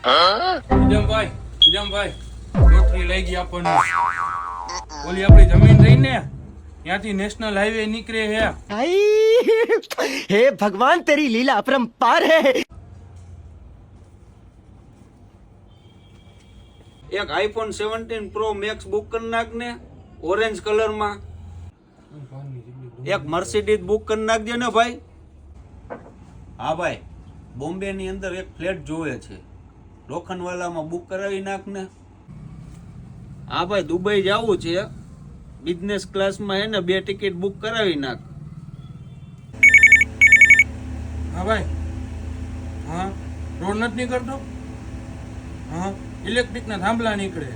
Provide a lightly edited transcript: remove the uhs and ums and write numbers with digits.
હિજમભાઈ હિજમભાઈ lottery લઈ ગઈ આપણને ઓલી આપણી જમીન રહી ને ત્યાંથી નેશનલ હાઈવે નીકળે હે हे भगवान तेरी लीला अपरंपार है। એક આઈફોન 17 પ્રો મેક્સ બુક કરી નાખ ને ઓરેન્જ કલર માં એક મર્સિડીઝ બુક કરી નાખજે ને ભાઈ હા ભાઈ બોમ્બે ની અંદર એક ફ્લેટ જોવે છે લોખંડવાલામાં બુક કરાવી નાખ ને હા ભાઈ દુબઈ જવું છે બિઝનેસ ક્લાસમાં હે ને 2 ટિકિટ બુક કરાવી નાખ હા ભાઈ હા રોડ નથી નીકળતો હા ઇલેક્ટ્રિક ના થાંભલા નીકળે